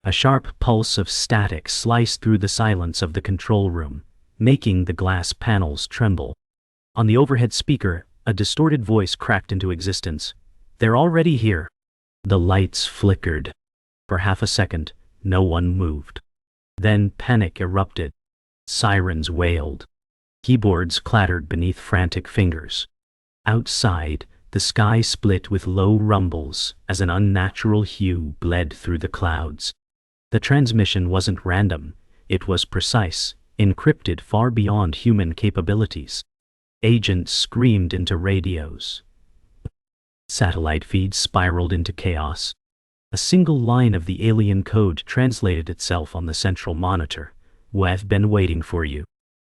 A sharp pulse of static sliced through the silence of the control room, making the glass panels tremble. On the overhead speaker, a distorted voice cracked into existence. "They're already here." The lights flickered. For half a second, no one moved. Then panic erupted. Sirens wailed. Keyboards clattered beneath frantic fingers. Outside, the sky split with low rumbles as an unnatural hue bled through the clouds. The transmission wasn't random, it was precise, encrypted far beyond human capabilities. Agents screamed into radios. Satellite feeds spiraled into chaos. A single line of the alien code translated itself on the central monitor. "We've been waiting for you."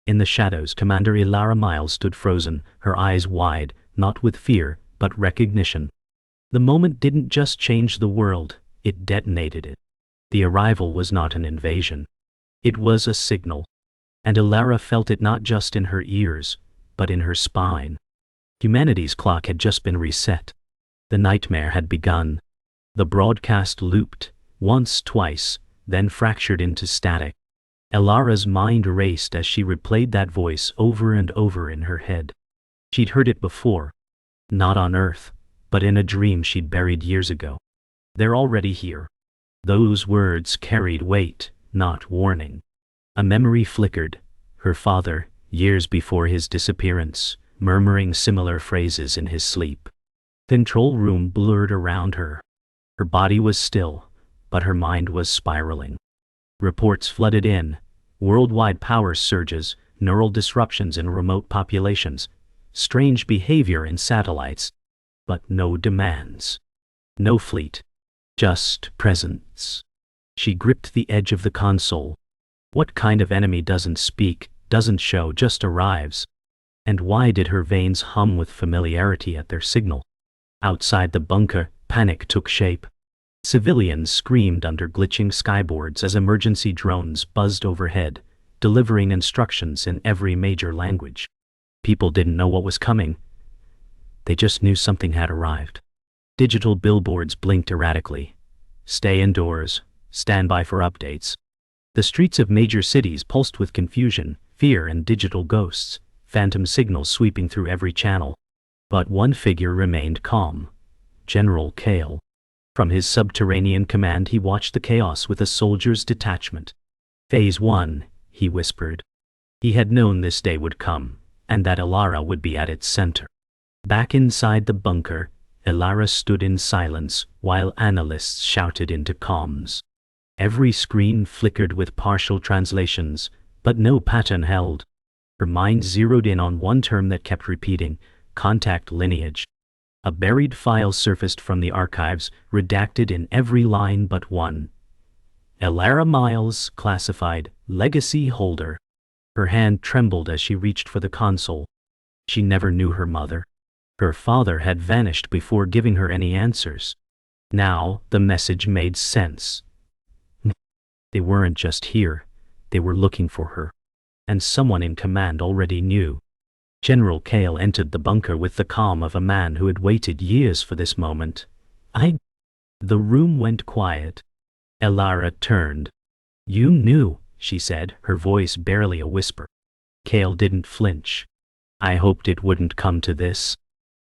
In the shadows, Commander Ilara Miles stood frozen, her eyes wide, not with fear, but recognition. The moment didn't just change the world, it detonated it. The arrival was not an invasion. It was a signal. And Ilara felt it not just in her ears, but in her spine. Humanity's clock had just been reset. The nightmare had begun. The broadcast looped, once, twice, then fractured into static. Ilara's mind raced as she replayed that voice over and over in her head. She'd heard it before. Not on Earth, but in a dream she'd buried years ago. "They're already here." Those words carried weight, not warning. A memory flickered. Her father, years before his disappearance, murmuring similar phrases in his sleep. The control room blurred around her. Her body was still, but her mind was spiraling. Reports flooded in. Worldwide power surges, neural disruptions in remote populations, strange behavior in satellites, but no demands. No fleet. Just presence. She gripped the edge of the console. What kind of enemy doesn't speak, doesn't show, just arrives? And why did her veins hum with familiarity at their signal? Outside the bunker, panic took shape. Civilians screamed under glitching skyboards as emergency drones buzzed overhead, delivering instructions in every major language. People didn't know what was coming. They just knew something had arrived. Digital billboards blinked erratically. "Stay indoors. Stand by for updates." The streets of major cities pulsed with confusion, fear, and digital ghosts, phantom signals sweeping through every channel. But one figure remained calm. General Kale. From his subterranean command he watched the chaos with a soldier's detachment. "Phase 1, he whispered. He had known this day would come, and that Ilara would be at its center. Back inside the bunker, Ilara stood in silence while analysts shouted into comms. Every screen flickered with partial translations, but no pattern held. Her mind zeroed in on one term that kept repeating: contact lineage. A buried file surfaced from the archives, redacted in every line but one. Ilara Miles, classified, legacy holder. Her hand trembled as she reached for the console. She never knew her mother. Her father had vanished before giving her any answers. Now, the message made sense. They weren't just here, they were looking for her. And someone in command already knew. General Kale entered the bunker with the calm of a man who had waited years for this moment. The room went quiet. Ilara turned. "You knew," she said, her voice barely a whisper. Kale didn't flinch. "I hoped it wouldn't come to this."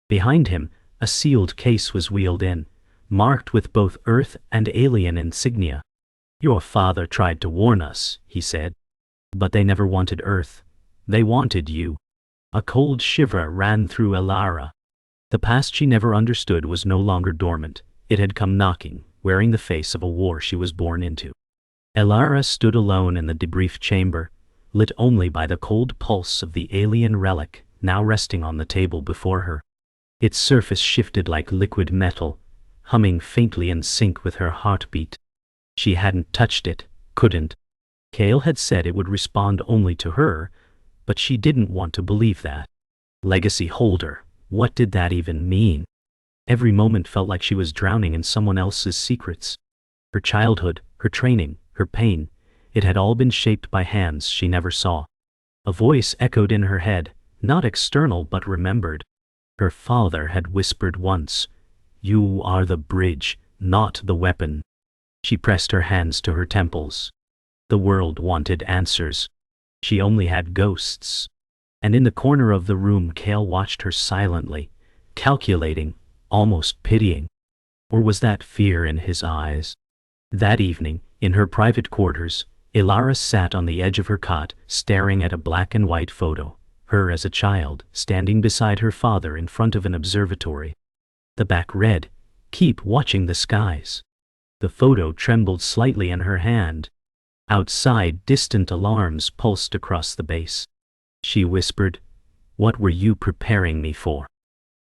Behind him, a sealed case was wheeled in, marked with both Earth and alien insignia. "Your father tried to warn us," he said. "But they never wanted Earth. They wanted you." A cold shiver ran through Ilara. The past she never understood was no longer dormant. It had come knocking, wearing the face of a war she was born into. Ilara stood alone in the debrief chamber, lit only by the cold pulse of the alien relic now resting on the table before her. Its surface shifted like liquid metal, humming faintly in sync with her heartbeat. She hadn't touched it, couldn't. Kale had said it would respond only to her, but she didn't want to believe that. Legacy holder, what did that even mean? Every moment felt like she was drowning in someone else's secrets. Her childhood, her training, her pain, it had all been shaped by hands she never saw. A voice echoed in her head, not external but remembered. Her father had whispered once, "You are the bridge, not the weapon." She pressed her hands to her temples. The world wanted answers. She only had ghosts. And in the corner of the room Kale watched her silently, calculating, almost pitying. Or was that fear in his eyes? That evening, in her private quarters, Ilara sat on the edge of her cot, staring at a black and white photo, her as a child, standing beside her father in front of an observatory. The back read, "Keep watching the skies." The photo trembled slightly in her hand. Outside, distant alarms pulsed across the base. She whispered, "What were you preparing me for?"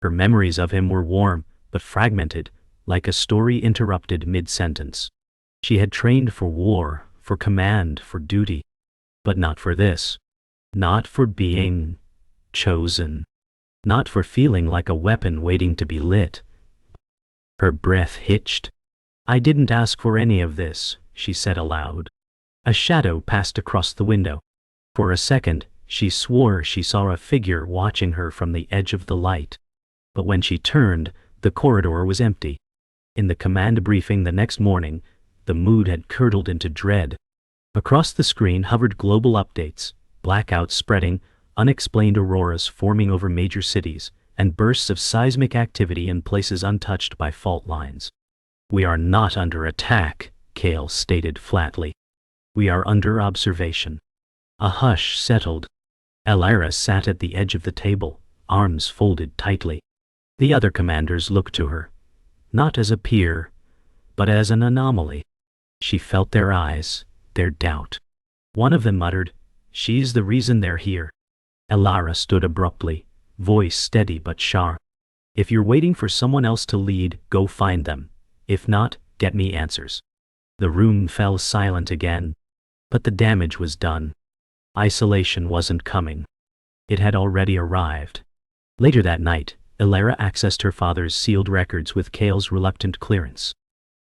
Her memories of him were warm, but fragmented, like a story interrupted mid-sentence. She had trained for war, for command, for duty. But not for this. Not for being chosen. Not for feeling like a weapon waiting to be lit. Her breath hitched. "I didn't ask for any of this," she said aloud. A shadow passed across the window. For a second, she swore she saw a figure watching her from the edge of the light. But when she turned, the corridor was empty. In the command briefing the next morning, the mood had curdled into dread. Across the screen hovered global updates, blackouts spreading, unexplained auroras forming over major cities, and bursts of seismic activity in places untouched by fault lines. "We are not under attack," Kale stated flatly. "We are under observation." A hush settled. Ilara sat at the edge of the table, arms folded tightly. The other commanders looked to her, not as a peer, but as an anomaly. She felt their eyes, their doubt. One of them muttered, "She's the reason they're here." Ilara stood abruptly, voice steady but sharp. "If you're waiting for someone else to lead, go find them. If not, get me answers." The room fell silent again. But the damage was done. Isolation wasn't coming. It had already arrived. Later that night, Ilara accessed her father's sealed records with Kale's reluctant clearance.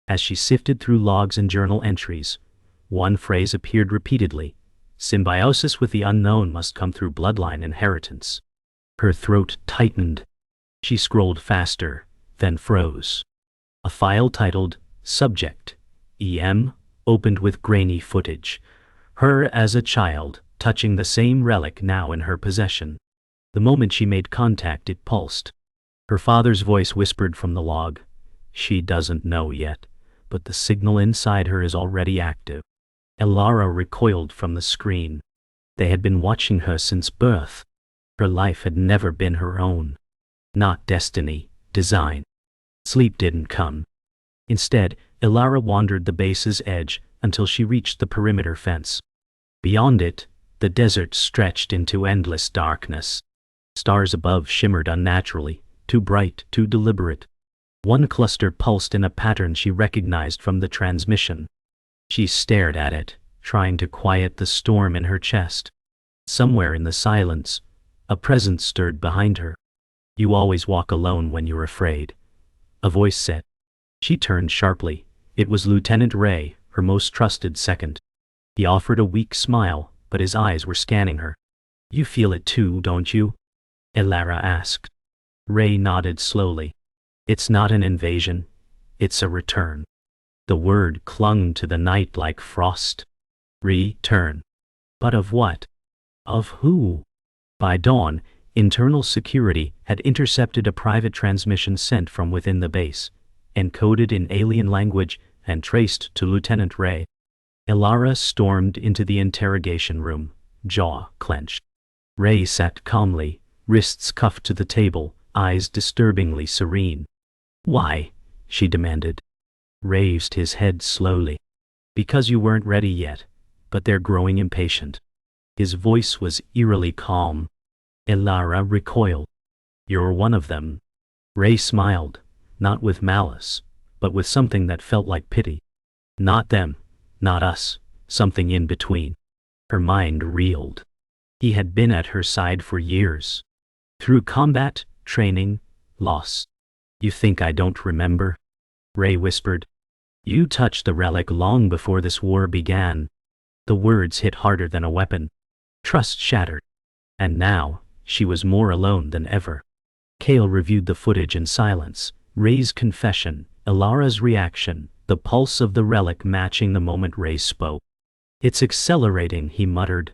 As she sifted through logs and journal entries, one phrase appeared repeatedly: "Symbiosis with the unknown must come through bloodline inheritance." Her throat tightened. She scrolled faster, then froze. A file titled "Subject EM" opened with grainy footage. Her as a child, touching the same relic now in her possession. The moment she made contact, it pulsed. Her father's voice whispered from the log, "She doesn't know yet, but the signal inside her is already active." Ilara recoiled from the screen. They had been watching her since birth. Her life had never been her own. Not destiny, design. Sleep didn't come. Instead, Ilara wandered the base's edge until she reached the perimeter fence. Beyond it, the desert stretched into endless darkness. Stars above shimmered unnaturally, too bright, too deliberate. One cluster pulsed in a pattern she recognized from the transmission. She stared at it, trying to quiet the storm in her chest. Somewhere in the silence, a presence stirred behind her. "You always walk alone when you're afraid," a voice said. She turned sharply. It was Lieutenant Ray, her most trusted second. He offered a weak smile, but his eyes were scanning her. "You feel it too, don't you?" Ilara asked. Ray nodded slowly. "It's not an invasion, it's a return." The word clung to the night like frost. Return. But of what? Of who? By dawn, internal security had intercepted a private transmission sent from within the base, encoded in alien language and traced to Lieutenant Ray. Ilara stormed into the interrogation room, jaw clenched. Ray sat calmly, wrists cuffed to the table, eyes disturbingly serene. "Why?" she demanded. Raised his head slowly. "Because you weren't ready yet, but they're growing impatient." His voice was eerily calm. Ilara recoiled. "You're one of them." Ray smiled, not with malice, but with something that felt like pity. "Not them, not us, something in between." Her mind reeled. He had been at her side for years. Through combat, training, loss. "You think I don't remember?" Ray whispered. "You touched the relic long before this war began." The words hit harder than a weapon. Trust shattered. And now, she was more alone than ever. Kale reviewed the footage in silence. Ray's confession, Ilara's reaction, the pulse of the relic matching the moment Ray spoke. "It's accelerating," he muttered.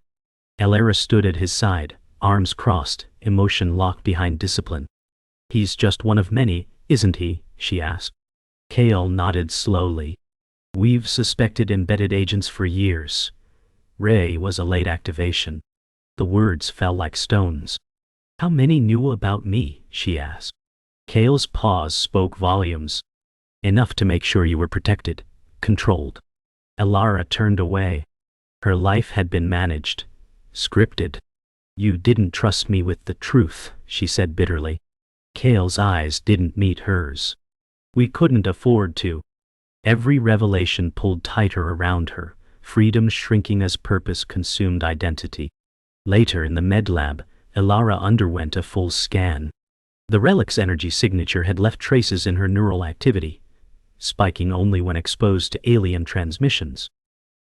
Elara stood at his side, arms crossed, emotion locked behind discipline. "He's just one of many, isn't he?" she asked. Kale nodded slowly. "We've suspected embedded agents for years. Ray was a late activation." The words fell like stones. "How many knew about me?" she asked. Kale's pause spoke volumes. "Enough to make sure you were protected, controlled." Elara turned away. Her life had been managed, scripted. "You didn't trust me with the truth," she said bitterly. Kale's eyes didn't meet hers. "We couldn't afford to." Every revelation pulled tighter around her, freedom shrinking as purpose consumed identity. Later in the med lab, Elara underwent a full scan. The relic's energy signature had left traces in her neural activity, spiking only when exposed to alien transmissions.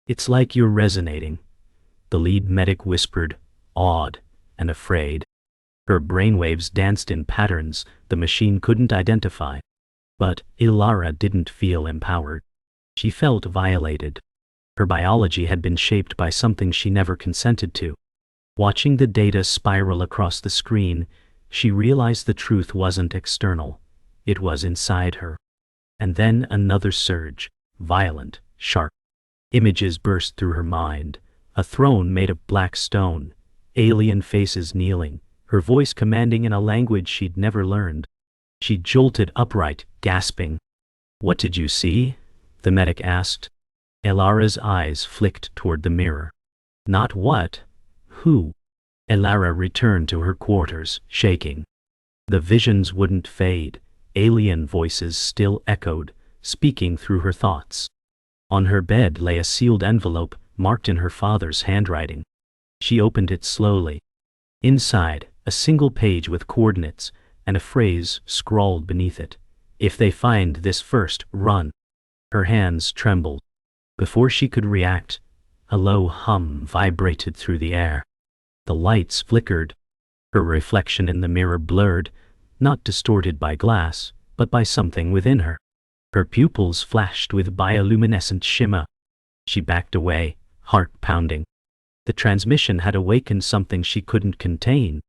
"It's like you're resonating," the lead medic whispered, awed and afraid. Her brainwaves danced in patterns the machine couldn't identify. But Elara didn't feel empowered. She felt violated. Her biology had been shaped by something she never consented to. Watching the data spiral across the screen, she realized the truth wasn't external. It was inside her. And then another surge, violent, sharp. Images burst through her mind. A throne made of black stone, alien faces kneeling, her voice commanding in a language she'd never learned. She jolted upright, gasping. "What did you see?" the medic asked. Elara's eyes flicked toward the mirror. "Not what. Who?" Elara returned to her quarters, shaking. The visions wouldn't fade. Alien voices still echoed, speaking through her thoughts. On her bed lay a sealed envelope marked in her father's handwriting. She opened it slowly. Inside, a single page with coordinates and a phrase scrawled beneath it. "If they find this first, run." Her hands trembled. Before she could react, a low hum vibrated through the air. The lights flickered. Her reflection in the mirror blurred, not distorted by glass, but by something within her. Her pupils flashed with bioluminescent shimmer. She backed away, heart pounding. The transmission had awakened something she couldn't contain,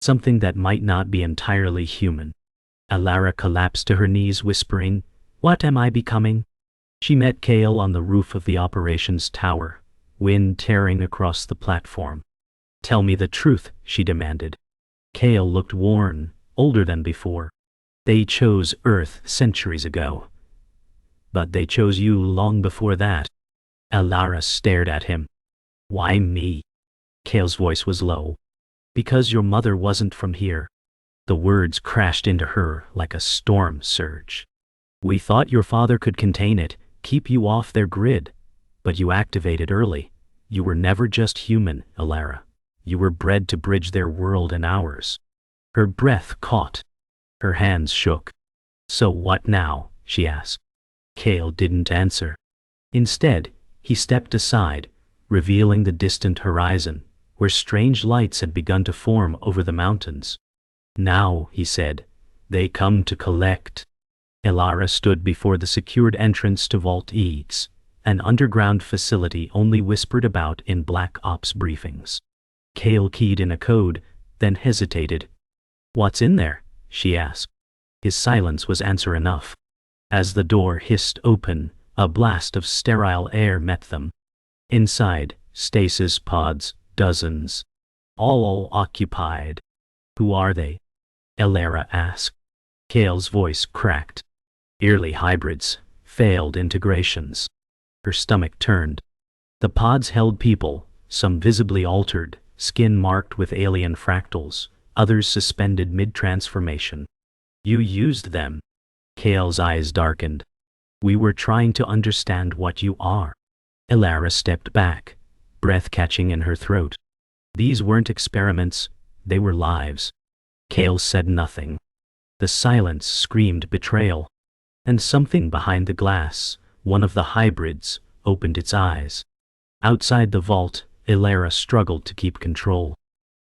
something that might not be entirely human. Elara collapsed to her knees, whispering, "What am I becoming?" She met Kale on the roof of the operations tower, wind tearing across the platform. "Tell me the truth," she demanded. Kale looked worn, older than before. "They chose Earth centuries ago. But they chose you long before that." Elara stared at him. "Why me?" Kale's voice was low. "Because your mother wasn't from here." The words crashed into her like a storm surge. "We thought your father could contain it, keep you off their grid. But you activated early. You were never just human, Elara. You were bred to bridge their world and ours." Her breath caught. Her hands shook. "So what now?" she asked. Kale didn't answer. Instead, he stepped aside, revealing the distant horizon, where strange lights had begun to form over the mountains. "Now," he said, "they come to collect." Elara stood before the secured entrance to Vault X, an underground facility only whispered about in Black Ops briefings. Kale keyed in a code, then hesitated. "What's in there?" she asked. His silence was answer enough. As the door hissed open, a blast of sterile air met them. Inside, stasis pods, dozens. All occupied. "Who are they?" Elara asked. Kale's voice cracked. "Early hybrids, failed integrations." Her stomach turned. The pods held people, some visibly altered, skin marked with alien fractals, others suspended mid-transformation. "You used them." Kale's eyes darkened. "We were trying to understand what you are." Elara stepped back, breath catching in her throat. "These weren't experiments, they were lives." Kale said nothing. The silence screamed betrayal. And something behind the glass, one of the hybrids, opened its eyes. Outside the vault, Elara struggled to keep control.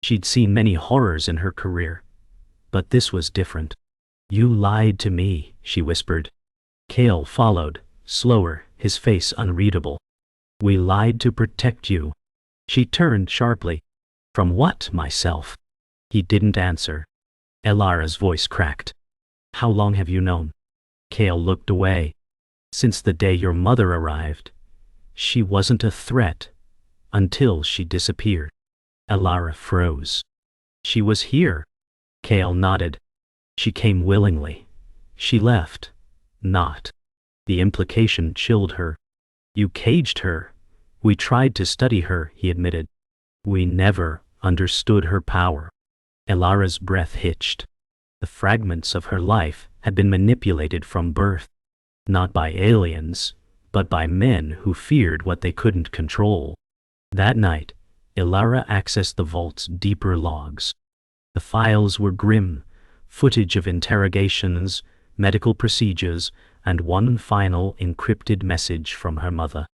She'd seen many horrors in her career, but this was different. "You lied to me," she whispered. Kale followed, slower, his face unreadable. We lied to protect you. She turned sharply. From what, myself? He didn't answer. Elara's voice cracked. How long have you known? Kale looked away. Since the day your mother arrived. She wasn't a threat. Until she disappeared. Elara froze. She was here. Kale nodded. She came willingly. She left. Not. The implication chilled her. You caged her. We tried to study her, he admitted. We never understood her power. Elara's breath hitched. The fragments of her life had been manipulated from birth. Not by aliens, but by men who feared what they couldn't control. That night, Elara accessed the vault's deeper logs. The files were grim, footage of interrogations, medical procedures, and one final encrypted message from her mother.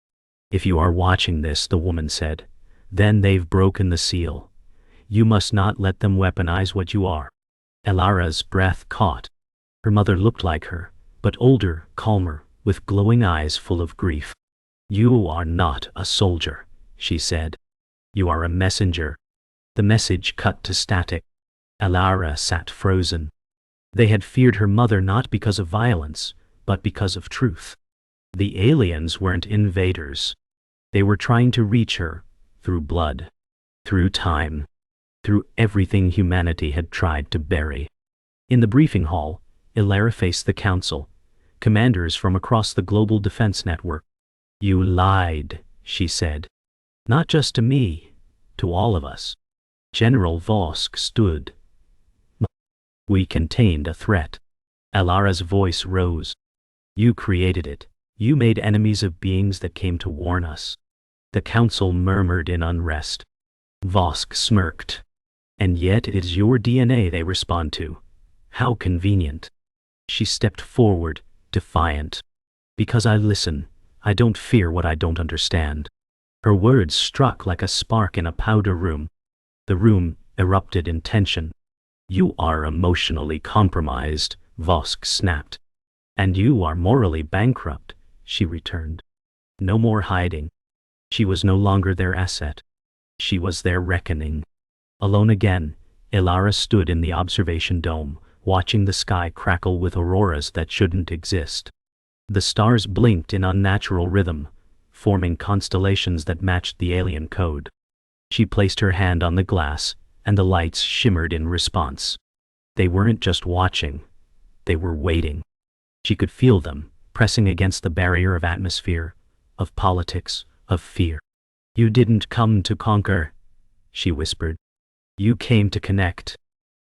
If you are watching this, the woman said, then they've broken the seal. You must not let them weaponize what you are. Elara's breath caught. Her mother looked like her, but older, calmer, with glowing eyes full of grief. You are not a soldier, she said. You are a messenger. The message cut to static. Elara sat frozen. They had feared her mother not because of violence, but because of truth. The aliens weren't invaders. They were trying to reach her, through blood, through time, through everything humanity had tried to bury. In the briefing hall, Elara faced the council, commanders from across the global defense network. You lied, she said. Not just to me, to all of us. General Vosk stood. We contained a threat. Elara's voice rose. You created it. You made enemies of beings that came to warn us. The council murmured in unrest. Vosk smirked. And yet it is your DNA they respond to. How convenient. She stepped forward, defiant. Because I listen, I don't fear what I don't understand. Her words struck like a spark in a powder room. The room erupted in tension. You are emotionally compromised, Vosk snapped. And you are morally bankrupt, she returned. No more hiding. She was no longer their asset. She was their reckoning. Alone again, Elara stood in the observation dome, watching the sky crackle with auroras that shouldn't exist. The stars blinked in unnatural rhythm, forming constellations that matched the alien code. She placed her hand on the glass, and the lights shimmered in response. They weren't just watching, they were waiting. She could feel them, pressing against the barrier of atmosphere, of politics, of fear. You didn't come to conquer, she whispered. You came to connect.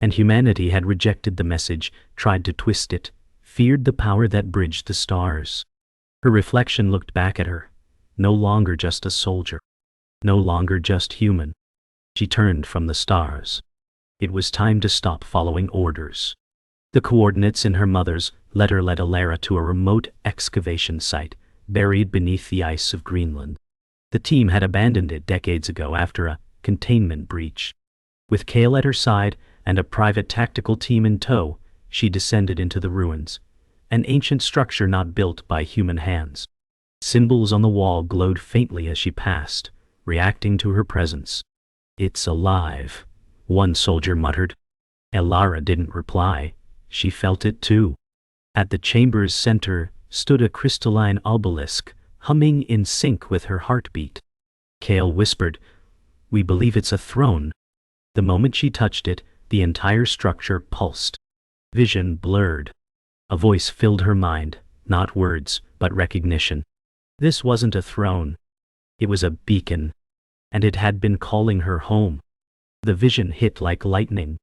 And humanity had rejected the message, tried to twist it, feared the power that bridged the stars. Her reflection looked back at her, no longer just a soldier, no longer just human. She turned from the stars. It was time to stop following orders. The coordinates in her mother's letter led Elara to a remote excavation site, buried beneath the ice of Greenland. The team had abandoned it decades ago after a containment breach. With Kale at her side and a private tactical team in tow, she descended into the ruins, an ancient structure not built by human hands. Symbols on the wall glowed faintly as she passed, reacting to her presence. It's alive, one soldier muttered. Elara didn't reply. She felt it too. At the chamber's center stood a crystalline obelisk, humming in sync with her heartbeat. Kale whispered, "We believe it's a throne." The moment she touched it, the entire structure pulsed. Vision blurred. A voice filled her mind, not words, but recognition. This wasn't a throne. It was a beacon. And it had been calling her home. The vision hit like lightning.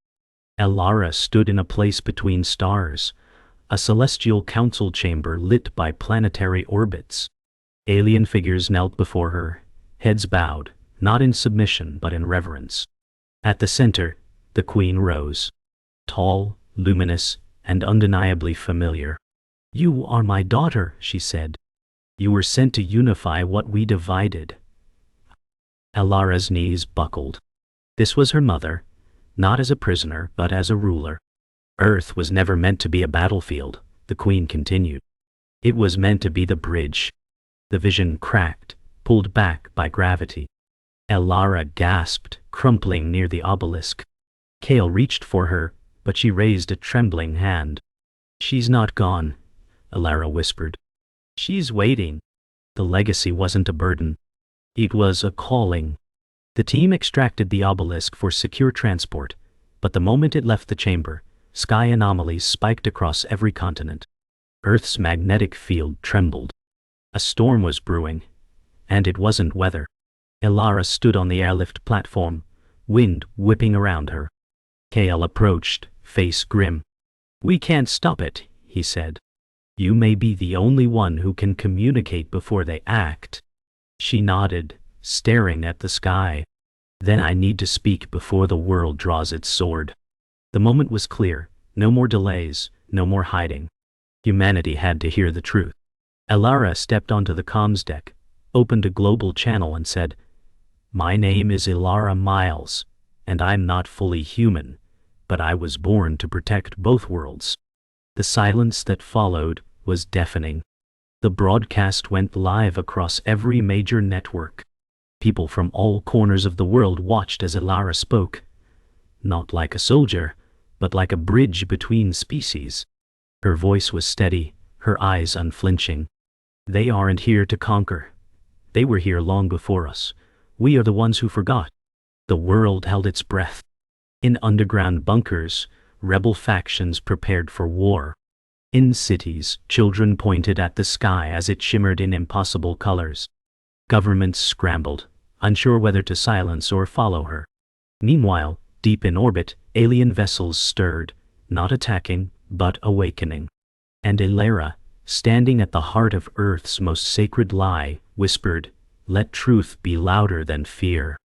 Elara stood in a place between stars, a celestial council chamber lit by planetary orbits. Alien figures knelt before her, heads bowed, not in submission but in reverence. At the center, the queen rose. Tall, luminous, and undeniably familiar. "You are my daughter," she said. "You were sent to unify what we divided." Elara's knees buckled. This was her mother, not as a prisoner, but as a ruler. Earth was never meant to be a battlefield, the queen continued. It was meant to be the bridge. The vision cracked, pulled back by gravity. Elara gasped, crumpling near the obelisk. Kale reached for her, but she raised a trembling hand. "She's not gone," Elara whispered. "She's waiting." The legacy wasn't a burden. It was a calling. The team extracted the obelisk for secure transport, but the moment it left the chamber, sky anomalies spiked across every continent. Earth's magnetic field trembled. A storm was brewing, and it wasn't weather. Elara stood on the airlift platform, wind whipping around her. Kale approached, face grim. "We can't stop it," he said. "You may be the only one who can communicate before they act." She nodded, staring at the sky. "Then I need to speak before the world draws its sword." The moment was clear. No more delays, no more hiding. Humanity had to hear the truth. Elara stepped onto the comms deck, opened a global channel and said, "My name is Elara Miles, and I'm not fully human, but I was born to protect both worlds." The silence that followed was deafening. The broadcast went live across every major network. People from all corners of the world watched as Elara spoke, not like a soldier, but like a bridge between species. Her voice was steady, her eyes unflinching. "They aren't here to conquer. They were here long before us. We are the ones who forgot." The world held its breath. In underground bunkers, rebel factions prepared for war. In cities, children pointed at the sky as it shimmered in impossible colors. Governments scrambled, unsure whether to silence or follow her. Meanwhile, deep in orbit, alien vessels stirred, not attacking, but awakening. And Elara, standing at the heart of Earth's most sacred lie, whispered, "Let truth be louder than fear."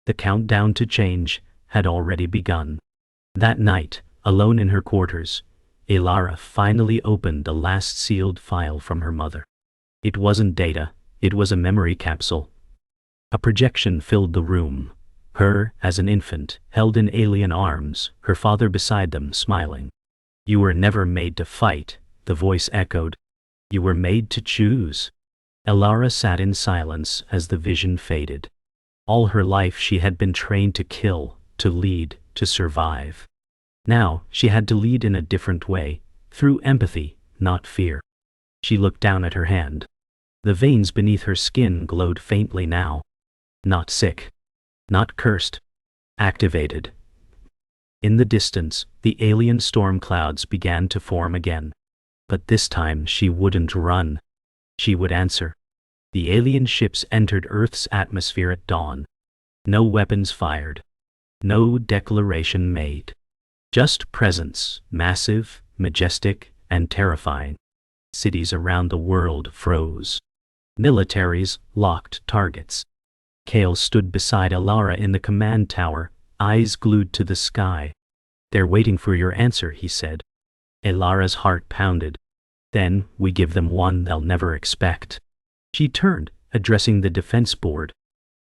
The countdown to change had already begun. That night, alone in her quarters, Elara finally opened the last sealed file from her mother. It wasn't data, it was a memory capsule. A projection filled the room. Her, as an infant, held in alien arms, her father beside them, smiling. "You were never made to fight," the voice echoed. "You were made to choose." Elara sat in silence as the vision faded. All her life she had been trained to kill, to lead, to survive. Now she had to lead in a different way, through empathy, not fear. She looked down at her hand. The veins beneath her skin glowed faintly now. Not sick. Not cursed. Activated. In the distance, the alien storm clouds began to form again. But this time she wouldn't run. She would answer. The alien ships entered Earth's atmosphere at dawn. No weapons fired. No declaration made. Just presence, massive, majestic, and terrifying. Cities around the world froze. Militaries locked targets. Kale stood beside Elara in the command tower, eyes glued to the sky. "They're waiting for your answer," he said. Elara's heart pounded. "Then we give them one they'll never expect." She turned, addressing the defense board.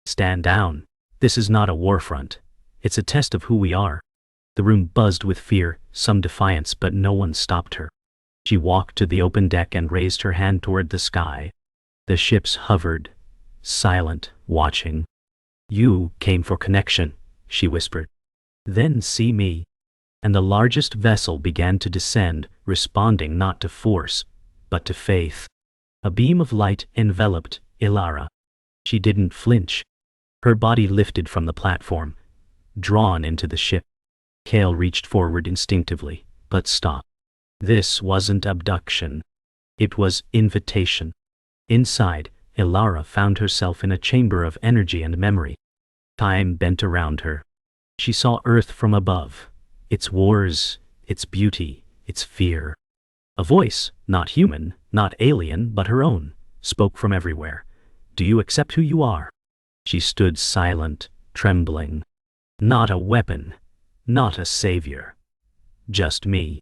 "Stand down. This is not a war front. It's a test of who we are." The room buzzed with fear, some defiance, but no one stopped her. She walked to the open deck and raised her hand toward the sky. The ships hovered, silent, watching. "You came for connection," she whispered. "Then see me." And the largest vessel began to descend, responding not to force, but to faith. A beam of light enveloped Elara. She didn't flinch. Her body lifted from the platform, drawn into the ship. Kale reached forward instinctively, but stopped. This wasn't abduction. It was invitation. Inside, Elara found herself in a chamber of energy and memory. Time bent around her. She saw Earth from above, its wars, its beauty, its fear. A voice, not human, not alien, but her own, spoke from everywhere. "Do you accept who you are?" She stood silent, trembling. Not a weapon, not a savior. Just me.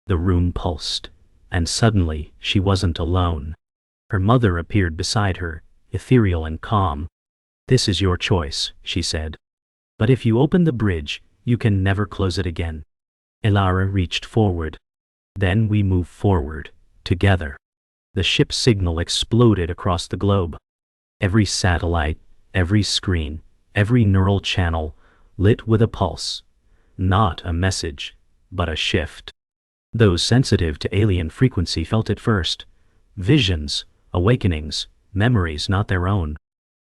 The room pulsed, and suddenly she wasn't alone. Her mother appeared beside her, ethereal and calm. "This is your choice," she said. "But if you open the bridge, you can never close it again." Elara reached forward. "Then we move forward, together." The ship's signal exploded across the globe. Every satellite, every screen, every neural channel lit with a pulse. Not a message, but a shift. Those sensitive to alien frequency felt it first. Visions, awakenings, memories not their own.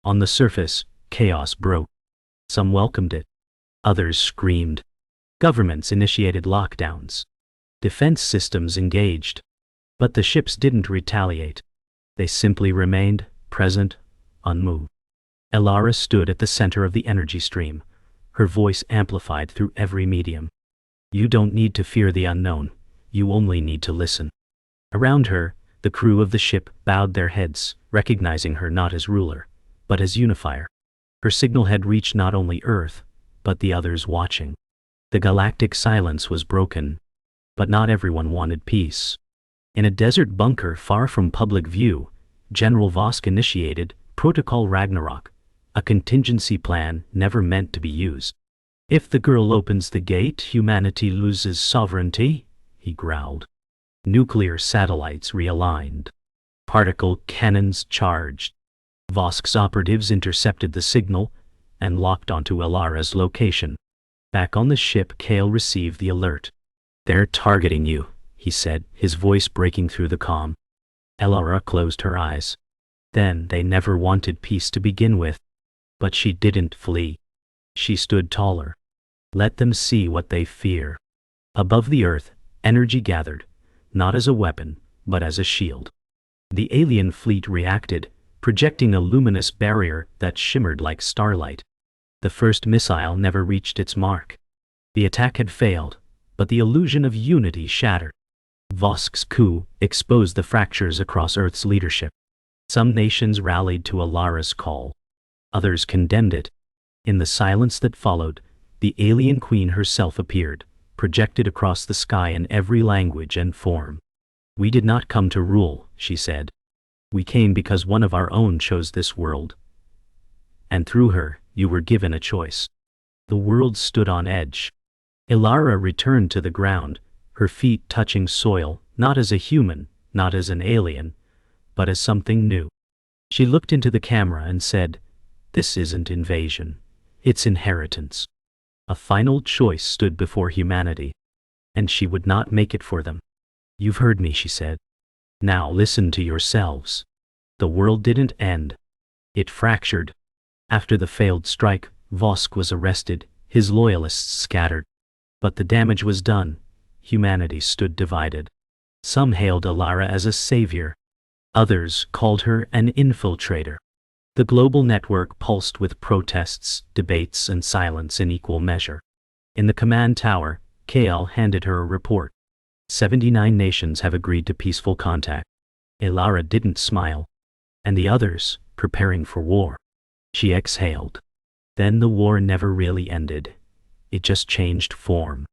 On the surface, chaos broke. Some welcomed it. Others screamed. Governments initiated lockdowns. Defense systems engaged. But the ships didn't retaliate. They simply remained present, unmoved. Elara stood at the center of the energy stream, her voice amplified through every medium. You don't need to fear the unknown, you only need to listen. Around her, the crew of the ship bowed their heads, recognizing her not as ruler, but as unifier. Her signal had reached not only Earth, but the others watching. The galactic silence was broken, but not everyone wanted peace. In a desert bunker far from public view, General Vosk initiated Protocol Ragnarok, a contingency plan never meant to be used. If the girl opens the gate, humanity loses sovereignty, he growled. Nuclear satellites realigned. Particle cannons charged. Vosk's operatives intercepted the signal and locked onto Elara's location. Back on the ship, Kale received the alert. They're targeting you, he said, his voice breaking through the calm. Elara closed her eyes. Then they never wanted peace to begin with. But she didn't flee. She stood taller. Let them see what they fear. Above the earth, energy gathered, not as a weapon, but as a shield. The alien fleet reacted, projecting a luminous barrier that shimmered like starlight. The first missile never reached its mark. The attack had failed, but the illusion of unity shattered. Vosk's coup exposed the fractures across Earth's leadership. Some nations rallied to Elara's call. Others condemned it. In the silence that followed, the alien queen herself appeared, projected across the sky in every language and form. We did not come to rule, she said. We came because one of our own chose this world. And through her, you were given a choice. The world stood on edge. Elara returned to the ground, her feet touching soil, not as a human, not as an alien, but as something new. She looked into the camera and said, "This isn't invasion. It's inheritance." A final choice stood before humanity, and she would not make it for them. "You've heard me," she said. "Now listen to yourselves." The world didn't end. It fractured. After the failed strike, Vosk was arrested, his loyalists scattered. But the damage was done. Humanity stood divided. Some hailed Elara as a savior. Others called her an infiltrator. The global network pulsed with protests, debates, and silence in equal measure. In the command tower, Kael handed her a report. 79 nations have agreed to peaceful contact. Elara didn't smile. And the others, preparing for war. She exhaled. Then the war never really ended. It just changed form.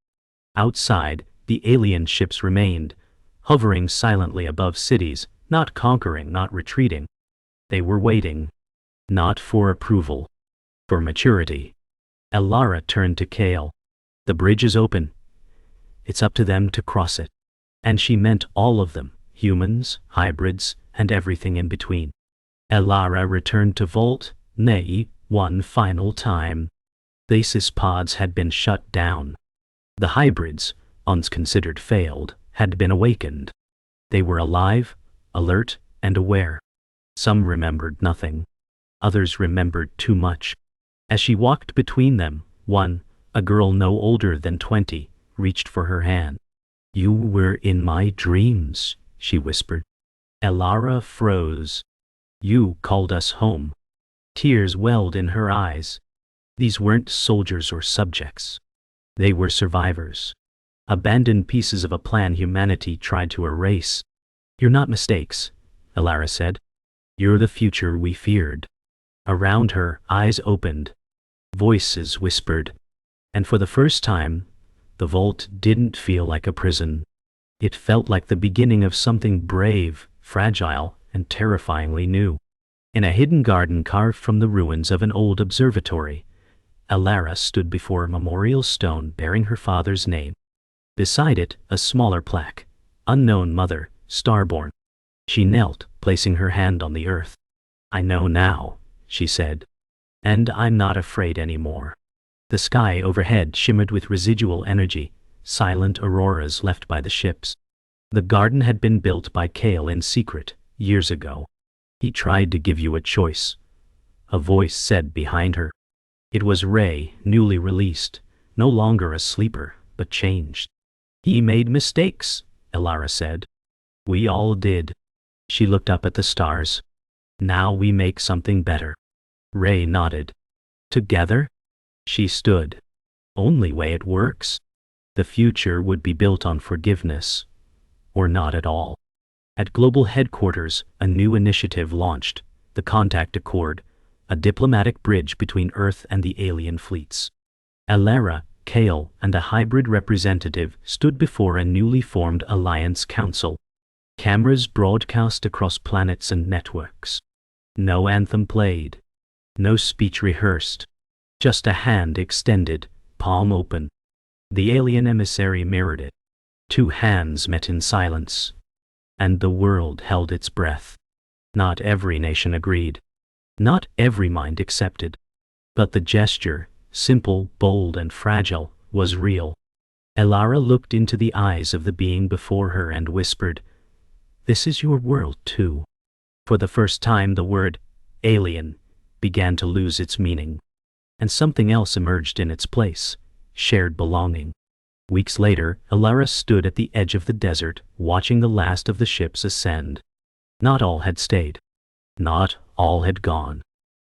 Outside, the alien ships remained, hovering silently above cities, not conquering, not retreating. They were waiting. Not for approval. For maturity. Elara turned to Kael. The bridge is open. It's up to them to cross it. And she meant all of them, humans, hybrids, and everything in between. Elara returned to Volt, nay, one final time. Thesis pods had been shut down. The hybrids, once considered failed, had been awakened. They were alive, alert, and aware. Some remembered nothing. Others remembered too much. As she walked between them, one, a girl no older than 20, reached for her hand. "You were in my dreams," she whispered. Elara froze. "You called us home." Tears welled in her eyes. These weren't soldiers or subjects. They were survivors. Abandoned pieces of a plan humanity tried to erase. "You're not mistakes," Elara said. "You're the future we feared." Around her, eyes opened. Voices whispered. And for the first time, the vault didn't feel like a prison. It felt like the beginning of something brave, fragile, and terrifyingly new. In a hidden garden carved from the ruins of an old observatory, Elara stood before a memorial stone bearing her father's name. Beside it, a smaller plaque, "Unknown Mother, Starborn." She knelt, placing her hand on the earth. "I know now," she said. "And I'm not afraid anymore." The sky overhead shimmered with residual energy, silent auroras left by the ships. The garden had been built by Kale in secret, years ago. "He tried to give you a choice," a voice said behind her. It was Ray, newly released, no longer a sleeper, but changed. "He made mistakes," Elara said. "We all did." She looked up at the stars. "Now we make something better." Ray nodded. "Together?" She stood. "Only way it works. The future would be built on forgiveness. Or not at all." At global headquarters, a new initiative launched, the Contact Accord, a diplomatic bridge between Earth and the alien fleets. Elara, Kale, and a hybrid representative stood before a newly formed Alliance Council. Cameras broadcast across planets and networks. No anthem played. No speech rehearsed. Just a hand extended, palm open. The alien emissary mirrored it. Two hands met in silence. And the world held its breath. Not every nation agreed. Not every mind accepted. But the gesture, simple, bold, and fragile, was real. Elara looked into the eyes of the being before her and whispered, "This is your world too." For the first time the word, alien, began to lose its meaning. And something else emerged in its place, shared belonging. Weeks later, Elara stood at the edge of the desert, watching the last of the ships ascend. Not all had stayed. Not all had gone.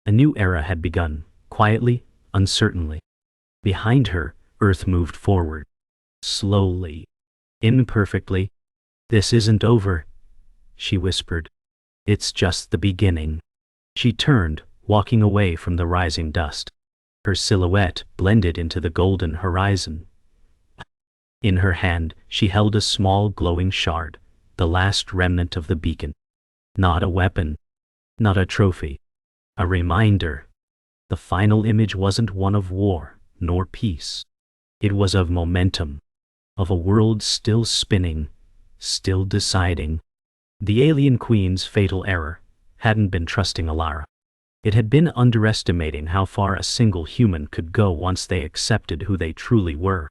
A new era had begun, quietly, uncertainly. Behind her, Earth moved forward. Slowly. Imperfectly. "This isn't over," she whispered. "It's just the beginning." She turned, walking away from the rising dust. Her silhouette blended into the golden horizon. In her hand, she held a small glowing shard, the last remnant of the beacon. Not a weapon. Not a trophy. A reminder. The final image wasn't one of war, nor peace. It was of momentum. Of a world still spinning, still deciding. The alien queen's fatal error hadn't been trusting Elara. It had been underestimating how far a single human could go once they accepted who they truly were.